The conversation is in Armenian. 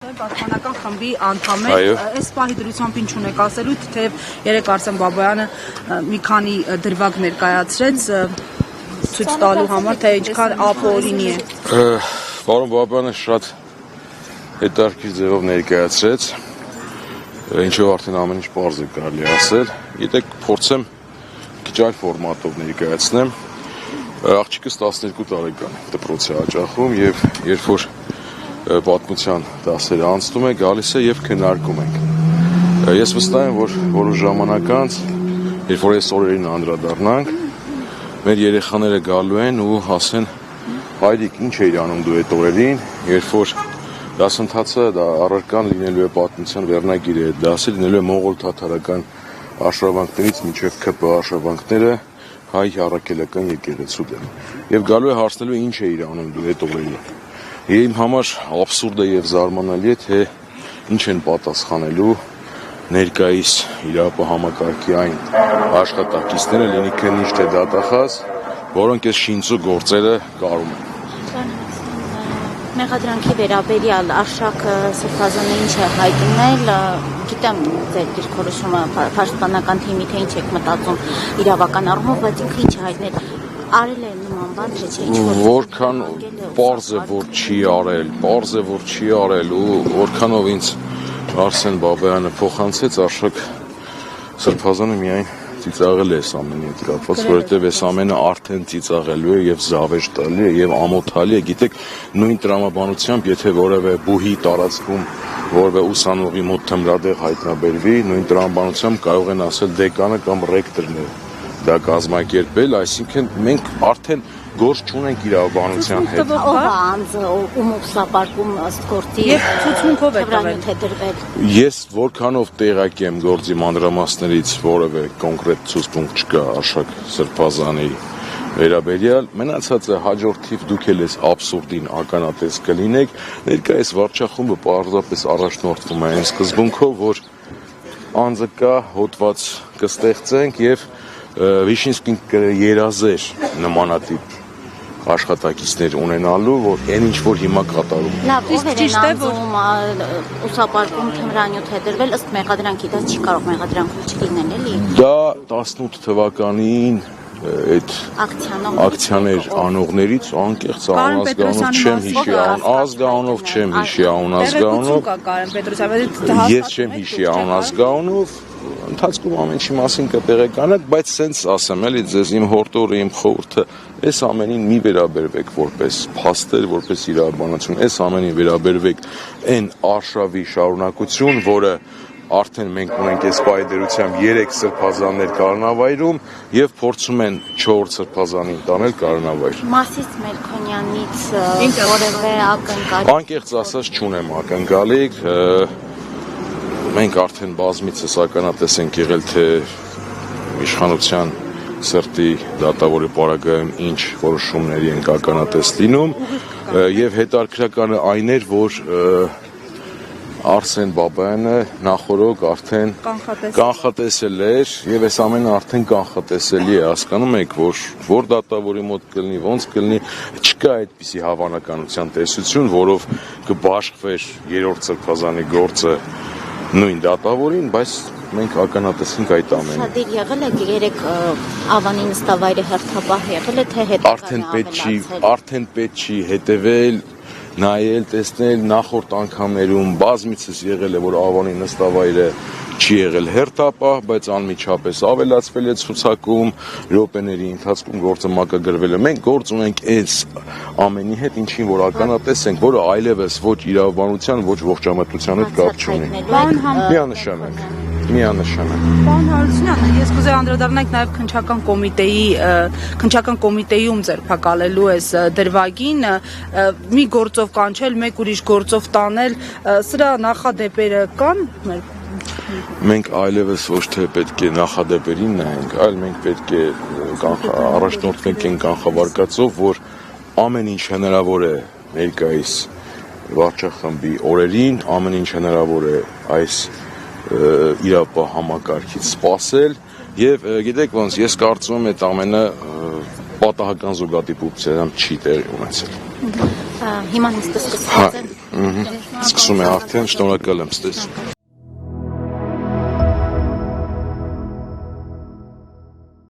Պաշտպանական խմբի անդամ է, այս պահի դրությամբ ինչ ունեք ասելու, թեև երեք Արսեն Բաբայանը մի քանի դրվագ ներկայացրեց ցույց տալու համար, թե ինչքան ապօրինի է։ Պարոն Բաբայանը շատ հետաքրքիր ձևով ներկայացրեց, ինչով արդեն ամեն ինչ պարզ է կարելի ասել։ Գիտեք, փորձեմ քիչ այլ ֆորմատով ներկայացնեմ։ Աղջիկս 12 տարեկան է, դպրոցի հաճախում, եւ երբ որ պատմության դասերը անցնում է, գալիս է եւ քննարկում ենք։ Ես վստահ եմ, որ որոշ ժամանակ անց, երբ որ այս օրերին անդրադառնանք, մեր երեխաները գալու են ու ասեն. «Հայրիկ, ինչ էիր անում դու այդ օրերին, երբ որ դասընթացը դա առարկան լինելու է պատմության վերնագիրը, այդ դասը լինելու է մոնղոլ-թաթարական արշավանքներից մինչև ԿՊ արշավանքները հայ առաքելական եկեղեցու դեմ։ Եվ գալու է հարցնելու ինչ էիր անում դու այդ օրերին։ Իմ համար աբսուրդ է եւ զարմանալի է, թե ինչ են պատասխանելու ներկայիս իրավապահ այն աշխատակիցները, լինի քննիչ թե դատախազ, որոնք այս շինծու գործերը կարում են։ Մեղադրանքի վերաբերյալ Արշակ Սրբազանը ինչ է հայտնել, գիտեմ ձեր դիրքորոշումը պաշտպանական թիմի թե ինչ եք մտածում իրավական առումով, բայց ինքը ինչ է հայտնել, արել է նման բան, թե չէ, որքան պարզ է, որ չի արել ու որքանով ինձ Արսեն Բաբայանը փոխանցեց, Արշակ Սրբազանը միայն ծիծաղել է այս ամենի հետ կապված, որովհետև այս ամենը արդեն ծիծաղելու է եւ զավեշտ տալի է եւ ամոթալի է, գիտեք, նույն տրամաբանությամբ, եթե որևէ բուհի տարածքում որևէ ուսանողի մոտ թմրադեղ հայտնաբերվի, նույն տրամաբանությամբ կարող են ասել դեկանը կամ ռեկտորն է դա կազմակերպել, այսինքն մենք արդեն գործ չունենք իրավաբանության հետ։ Ով է անձը, ում ուսապարկում ըստ գործի եւ ցուցմունքով է դրվել։ Ես որքանով տեղյակ եմ գործի մանրամասներից որևէ կոնկրետ ցուցմունք չկա Արշակ Սրբազանի վերաբերյալ, մնացածը հաջորդիվ դուք էլ այս աբսուրդին ականատես կլինեք, ներկայիս վարչախումբը պարզապես առաջնորդվում է այն սկզբունքով, որ անձը կա, հոդված կստեղծենք եւ Վիշինսկին կերազեր նմանատիպ աշխատակիցներ ունենալու, որ այն ինչ որ հիմա կատարում է։ Լավ, ով էր անձում ուսապարկում թմրանյութ է դրվել, ըստ մեղադրանքի դա չի կարող մեղադրանքով չլինել, էլի։ Դա 18 թվականին այդ ակցիաներ անողներից անկեղծ անազգանով չեմ հիշի անազգանով չեմ հիշի անազգանով ես չեմ հիշի անազգանով ընթացքում ամեն ինչի մասին կտեղեկանաք, բայց սենց ասեմ, էլի ձեզ իմ հորդորը, իմ խորհուրդը, այս ամենին մի վերաբերվեք որպես փաստեր, որպես իրավաբանություն, այս ամենին վերաբերվեք այն արշավի շարունակություն, որը արդեն մենք ունենք այս պայդերությամբ 3 սրբազաններ կառնավայրում եւ փորձում են 4 սրբազանին տանել կառնավայր։ Մասիս Մելքոնյանից որևէ ակնկալիք։ Անկեղծ ասած չունեմ ակնկալիք, մենք արդեն բազմիցս ականատես ենք եղել, թե իշխանության սրտի դատավորի պարագայում ինչ որոշումների ենք ականատես լինում եւ հետաքրքրականը այն էր, որ Արսեն Բաբայանը նախորոք արդեն կանխատեսել էր եւ այս ամենը արդեն կանխատեսելի է, հասկանում եք, որ դատավորի մոտ կլինի, ոնց կլինի, չկա այդպիսի հավանականության տեսություն, որով կբաշխվեր 3-րդ սրբազանի գործը նույն դատավորին, բայց մենք ականատեսենք այդ ամենը։ Շատիր եղել է 3 Ավանի նստավայրի հերթապահ եղել է, թե հետագա արդեն պետք չի հետևել, նայել, տեսնել նախորդ անգամներում բազմիցս եղել է, որ Ավանի նստավայրը չի եղել հերթապահ, բայց անմիջապես ավելացվել է ցուցակում, րոպեների ընթացքում գործը մակագրվել է։ Մենք գործ ունենք այս ամենի հետ, ինչին որ ականատես ենք, որը այլևս ոչ իրավաբանության, ոչ ողջամտության հետ կապ չունի։ Միանշանակ։ Պարոն Հարությունյան, ես կուզեի անդրադառնալ նաև քննչական կոմիտեում ձերբակալելու այս դրվագին, մի գործով կանչել, մեկ ուրիշ գործով տանել, սրա նախադեպերը կան մեր։ Մենք այլևս ոչ թե պետք է նախադեպերին նայենք, այլ մենք պետք է առաջնորդվենք այն կանխավարկածով, որ ամեն ինչ հնարավոր է ներկայիս վարչախմբի օրերին, ամեն ինչ հնարավոր է այս իրավապահ համակարգից սպասել եւ գիտեք ոնց ես կարծում եմ այդ ամենը պատահական զուգադիպությամբ չի տեղի ունեցել։ Հիմա նստած կսկսել։ Սկսում է արդեն, շնորհակալ եմ, ստես։